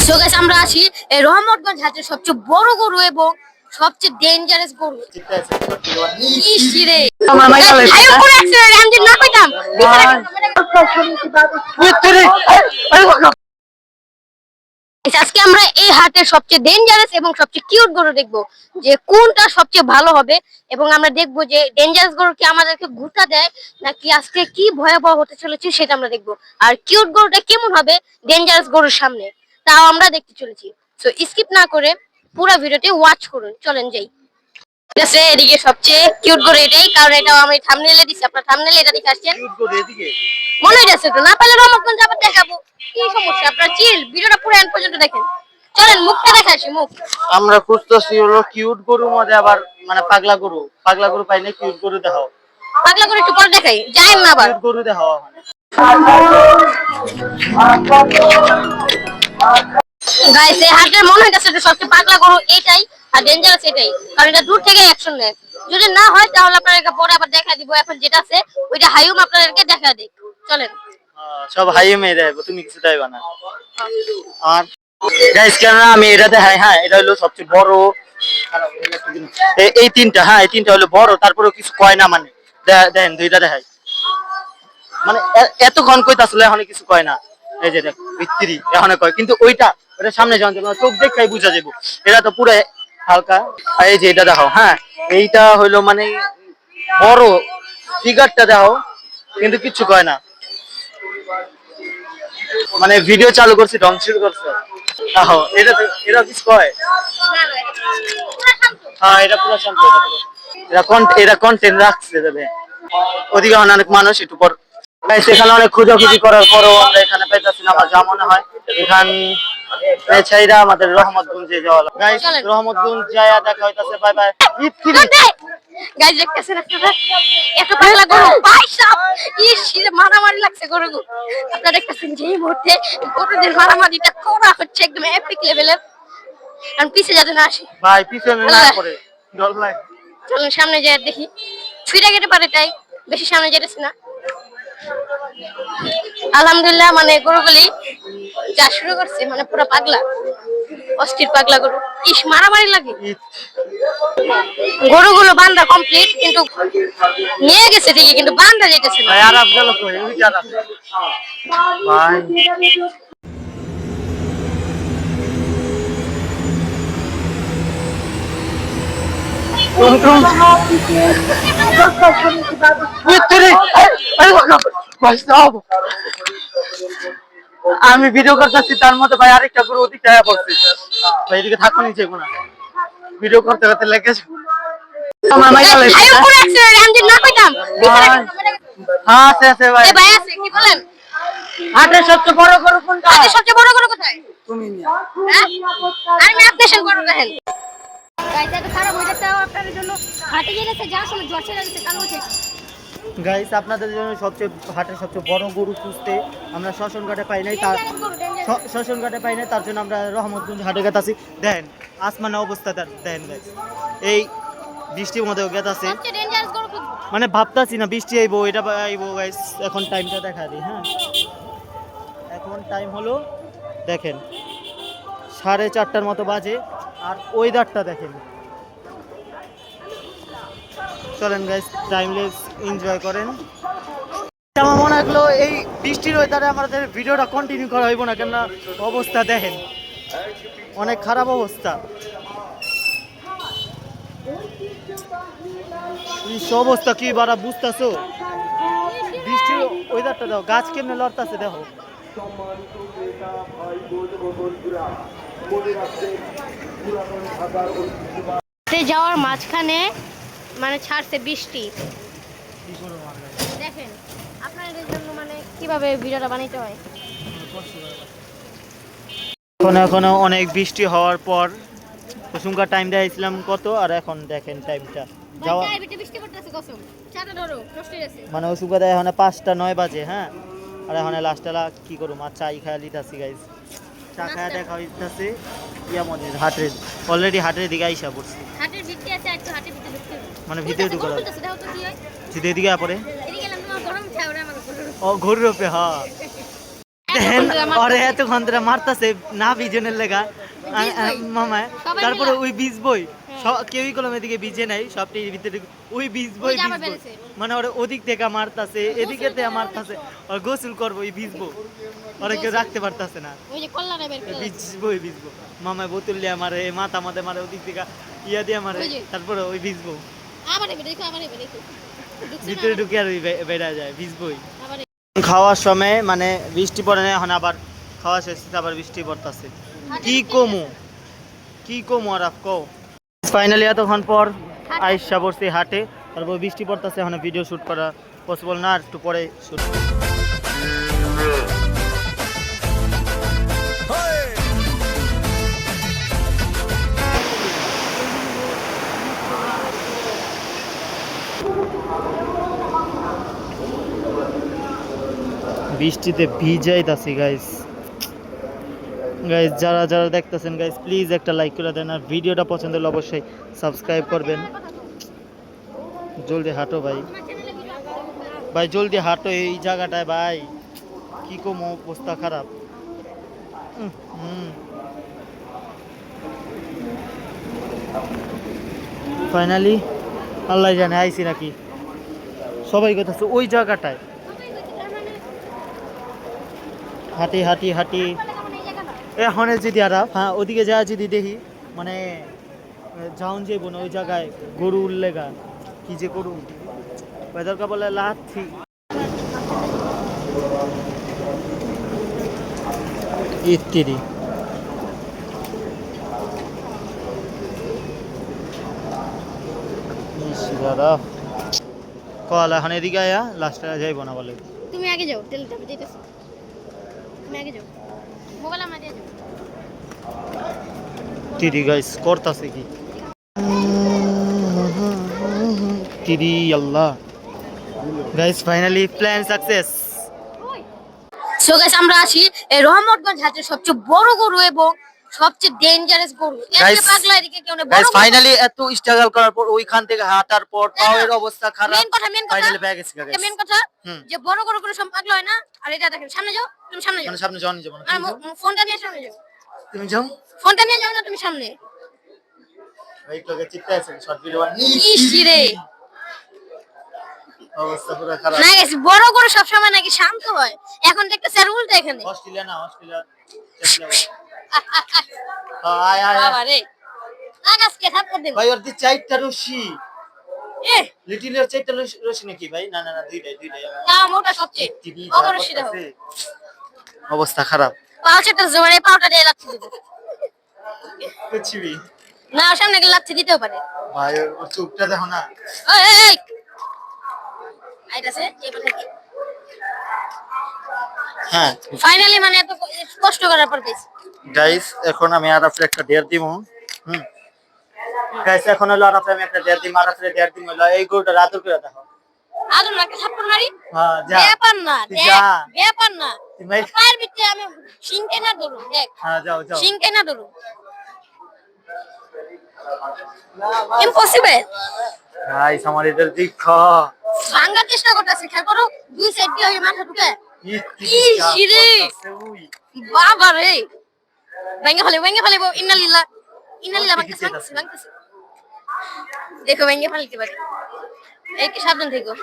So guys আমরা আছি এই রহমতগঞ্জ হাটের সবচেয়ে বড় গরু এবং সবচেয়ে ডেঞ্জারাস গরু। ইস রে আমার মাইরা লাইছে আয়ো কোন অ্যাক্সিডেন্ট আমি যদি না কইতাম আজকে আমরা এই হাটের সবচেয়ে ডেঞ্জারাস এবং সবচেয়ে কিউট গরু দেখবো যে কোনটা সবচেয়ে ভালো হবে এবং আমরা দেখবো যে ডেঞ্জারাস গরু কি আমাদেরকে ঘুরতে দেয় নাকি আজকে কি ভয়াবহ হতে চলেছে সেটা আমরা দেখবো। আর কিউট গরুটা কেমন হবে ডেঞ্জারাস গরুর সামনে তাও আমরা দেখতে চলেছি। সো স্কিপ না করে পুরো ভিডিওটি ওয়াচ করুন, চলেন যাই। ঠিক আছে, এদিকে সবচেয়ে কিউট গরু এটাই, কারণ এটা আমি থাম্বনেইলে দিছি, আপনারা থাম্বনেইলে এটা দেখে আসছেন। কিউট করে এদিকে মনে হইছে তো না পেলে রহমতগঞ্জ আবার দেখাবো, কি সমস্যা? আপনারা চিল ভিডিওটা পুরো এন্ড পর্যন্ত দেখেন। চলেন মুখটা দেখাইছি, মুখ আমরা খুঁজতেছি হলো কিউট গরুর মধ্যে আবার মানে পাগলা গরু পাইলে কিউট গরু দেখাও। পাগলা করে একটু পরে দেখাই যাই না আবার কিউট গরু দেখাও। গাইস এই হাটের মনে হইতাছে যে সবচেয়ে পাগলা গরু এইটাই আর ডেঞ্জারাস এটাই, কারণ এটা দূর থেকে অ্যাকশন নেয়। যদি না হয় তাহলে আপনাদেরকে পরে আবার দেখা দিব। এখন যেটা আছে ওইটা হাইউম আপনাদেরকে দেখা দিই, চলেন। সব হাইয়ে মেয়ে দেখাবো, তুমি কিছু দেখাইবা না। আর গাইস কেন আমি এটা দেখাই? হ্যাঁ, এটা হলো সবচেয়ে বড়। এই তিনটা, হ্যাঁ এই তিনটা হলো বড়, তারপরে কিছু কয় না। মানে দেখেন দুইটা দেখাই, মানে এতক্ষণ কইতা আসলে এখন কিছু কয় না। এই যে দেখ ভিত্তিরি এখন কয়, কিন্তু ওইটা সামনে যখন চোখ দেখাই বুঝা যাবো। এটা তো পুরো হালকা। আর এই যে এটা দেখাও, হ্যাঁ এইটা হইলো মানে বড় ফিগারটা দেখাও, কিন্তু কিচ্ছু কয় না। মানে ভিডিও চালু করছি ঢং শুরু করছে। এটা কিছু কয়? হ্যাঁ এটা পুরো শান্ত। এটা কন্টেন্ট রাখছে দেবে। ওদিকে অনেক মানুষ একটু পর এখানে অনেক খোঁজাখুঁজি করার পরও আমরা এখানে পাইতেছি না। আমার যা মনে হয় এখানে ছাইরা আমাদের রহমতগঞ্জে যাওয়া লাগবে। গাইস রহমতগঞ্জ যায়া দেখা হইতাছে। Bye bye. গাইস দেখতেছেন আপনারা এত পাগলা গরু ভাই সাহেব, ইস মারামারি লাগছে গরু। আপনারা দেখতেছেন যে এই মুহূর্তে গরুদের মারামারিটা করা হচ্ছে একদম এপিক লেভেলের। আর পিছে যাতে না আসে ভাই, পিছনে না পড়ে ডর লাগে। চলুন সামনে যাই দেখি, ছুঁড়ে কেটে পারে তাই বেশি সামনে যেতেছি না। আলহামদুলিল্লাহ মানে গরুগুলি যা শুরু করছে মানে পুরো পাগলা, অস্থির পাগলা গরু। ইস মারামারি লাগে। গরুগুলো বান্ধা কমপ্লিট, কিন্তু নিয়ে গেছে ঠিকই কিন্তু বান্ধা যেতেছে না। ভাই আরাম গেল কই? ওই যে আরাম ভাই। আমি ভিডিও করতেছি, তার মধ্যে ভাই আরেকটা গরু ওদিকে আয়া পড়ছে। ভাই এদিকে থাকো, নিচে কোনা ভিডিও করতে করতে লেগেছে। আমার মাইরা লাইছে। আয়ো কোন অ্যাক্সিডেন্ট আমি যদি না কইতাম হ্যাঁ আছে আছে ভাই। ভাই আছে কি বলেন? হাটের সবচেয়ে বড় গরু কোনটা? আজকে সবচেয়ে বড় গরু কোথায়? তুমি নিয়া। হ্যাঁ আমি ম্যাপনেশন গরু দেখেন। গাইস এটা খারাপ হয়ে যাচ্ছে আপনাদের জন্য। হাটে গেছে যার সময় জ্বর চলে গেছে কাল হচ্ছে। গাইস আপনাদের জন্য হাটের সবচেয়ে বড় গরু খুঁজতে আমরা শ্মশানঘাটে পাই নাই। তার শ্মশানঘাটে পাই নাই, তার জন্য আমরা রহমতগঞ্জ হাটে গেতাছি। দেখেন আসমানের অবস্থা দেখেন গাইস। এই বৃষ্টির মধ্যেও গেতাছে, মানে ভাবতাছি না বৃষ্টি আইবো, এটা আইবো গাইস। এখন টাইমটা দেখা দিই। হ্যাঁ এখন টাইম হলো দেখেন 4:30টার মতো বাজে। আর ওয়েদারটা দেখেন। চলেন গাইস টাইমলেস এনজয় করেন। আমার মনে হলো এই বৃষ্টির ওয়েদারে আমাদের ভিডিওটা কন্টিনিউ করা হইব না, কেননা অবস্থা দেখেন অনেক খারাপ অবস্থা। অবস্থা কি বারা বুঝতেছো? বৃষ্টির ওয়েদারটা দেখো, গাছ কেমনে লড়তাছে দেখো। যাওয়ার মাঝখানে মানে ছাড়ছে বৃষ্টি, দেখেন আপনাদের জন্য মানে কিভাবে ভিডিওটা বানাইতে হয়। এখনো অনেক বৃষ্টি হওয়ার পর কুসুমকা টাইম দিয়েছিলাম কত, আর এখন দেখেন টাইমটা যাওয়া মানে ওসুমকা দেয় এখন 5:09 বাজে। হ্যাঁ আর এখন লাস্টটা কি করবো, মা চাই খায়া লিতাছি গাইজ। চা খায়া দেখা হইতাছে ইয়ামনের হাটের, অলরেডি হাটের দিকে আইসা পড়ছি। মানে ভিতরে ঢুকে যদি এদিকে পরে ও ঘুর রূপে। হ্যাঁ দেখেন এতক্ষণ ধরে ওরে মারতাছে। এতক্ষণ ধরে মারতাছে না বিজনের লেগা বই। মামায় সবাই তারপরে মিলা। ওই বীজ বই হ্যাঁ। কেউই কলম এদিকে বিজে নাই সবটি ভিতরে ওই বীজ ওই বই যে আবার বীজ বই বেড়েছে। মানে ওরা ওদিক থেকে মারতাছে এদিকে থেকে মারতাছে আর গোসল করবো ওই ভিজবো ওরা কেউ রাখতে পারতাছে না ওই যে কল্লাটা বের করে দিচ্ছে। ভিজবো মামায় বোতল দিয়ে মারে মাথা মাথে মারে ওদিক থেকে ইয়া দিয়ে মারে ওই যে। তারপরে ওই ভিজবো আবার এবার দেখো আবার এবার দেখো ঢুকছে না ভিতরে আবার- ঢুকে আর ওই বেড়া যায় ভিজবই আবার খাওয়ার সময় মানে বৃষ্টি পড়ে না এখন আবার খাওয়া শেষ হইছে, আবার বৃষ্টি পড়তাছে কি কমু আর কও ফাইনালি এতক্ষণ পর আইসা পড়ছি হাটে তারপর বৃষ্টি পড়তাছে এখন ভিডিও শুট করা পসিবল না আর একটু পরে শুট বৃষ্টিতে ভিজাইতাছি গাইস যারা যারা দেখতেছেন গাইস প্লিজ একটা লাইক করে দেন আর ভিডিওটা পছন্দ হলে অবশ্যই সাবস্ক্রাইব করবেন জলদি হাঁটো ভাই ভাই জলদি হাঁটো এই জায়গাটায় ভাই কি কম অবস্থা খারাপ ফাইনালি আল্লাহ জানে আইছি নাকি সবাই কথা ওই জায়গাটায় হাঁটি হাঁটি হাঁটি এখন যদি আর হ্যাঁ ওদিকে যা যদি দেখি মানে যাওন যাইব না ওই জায়গায় গরু উল্লেগা কি যে করু ওয়েদারকে বলে লাথি ইত্যাদি কল এখন এদিকে আয়া লাস্টে যাইব না বলে তুমি আগে যাও তেল চাপে যেতেছি তুমি আগে যাও মোবাইল আমার দিয়ে যাও তিরি গাইস করতাছে কি তিরি আল্লাহ guys finally plan success so guys আমরা আছি এই রহমতগঞ্জ হাটের সবচেয়ে বড় গরু এবং সবচেয়ে ডেঞ্জারাস গরু এর পাগলা এদিকে কেউ না বড় গাইস ফাইনালি এত স্ট্রাগল করার পর ওইখান থেকে হাঁটার পর পাওয়ের অবস্থা খারাপ মেন কথা ফাইনালি পেয়ে গেছি গাইস মেন কথা হুম। যে বড় গরু করে সব পাগলা হয় না আর এটা দেখেন সামনে যাও তুমি সামনে যাও মানে সামনে যাওয়া নিয়ে যাবো না আর ফোনটা নিয়ে সামনে যাও তুমি যাও ফোনটা নিয়ে যাও না তুমি সামনে এই তোকে চিত্তে আছে শর্ট ভিডিও ইস রে অবস্থা পুরো খারাপ না গেছি বড় গরু সব সময় নাকি শান্ত হয় এখন দেখতে স্যার উল্টা এখানে অস্ট্রেলিয়া না অস্ট্রেলিয়া আয় আয় বাবা রে আকাশকে থাপ্পড় দেব ভাই ওর দি চারটা রশি এ লিটিলের চারটা রশি নাকি ভাই না না না দুইটাই দাম ওটা সবচেয়ে অবশ্যই দাও অবস্থা খারাপ পাঁচটা জোরে পাউটা দিয়ে লাচ্ছি দেব কুচিবি না সামনে গেলে লাচ্ছি দিতেও পারে ভাই ওর চোখটা দেখো না এই আইতাছে এবার থেকে হ্যাঁ ফাইনালি মানে এত কষ্ট করার পর পেয়েছি গাইস এখন আমি আরাফে একটা ডেয়ার দিমু গাইস এখন হলো আরাফে আমি একটা ডেয়ার দিম আরাফে ডেয়ার দিম হলো এই গরুটা রাতুর করে দেখো আদম একটা থাপ্পড় মারি হ্যাঁ যা ব্যাপার না যা। ব্যাপার না তুমি পায়ের ভিতরে আমি সিংকে না ধরুন দেখ হ্যাঁ যাও যাও সিংকে না ধরুন ইম্পসিবল গাইস আমার এদের দিক ভাঙার চেষ্টা করতেছে খেয়াল করো দুই সাইড দিয়ে ওই মাথা ঢুকে বাবা রে ভেঙে ফেলে ইন্নালিল্লাহ ভাঙতেছে দেখো ভেঙে ফেলতে পারে এই কি সাবধান থেকো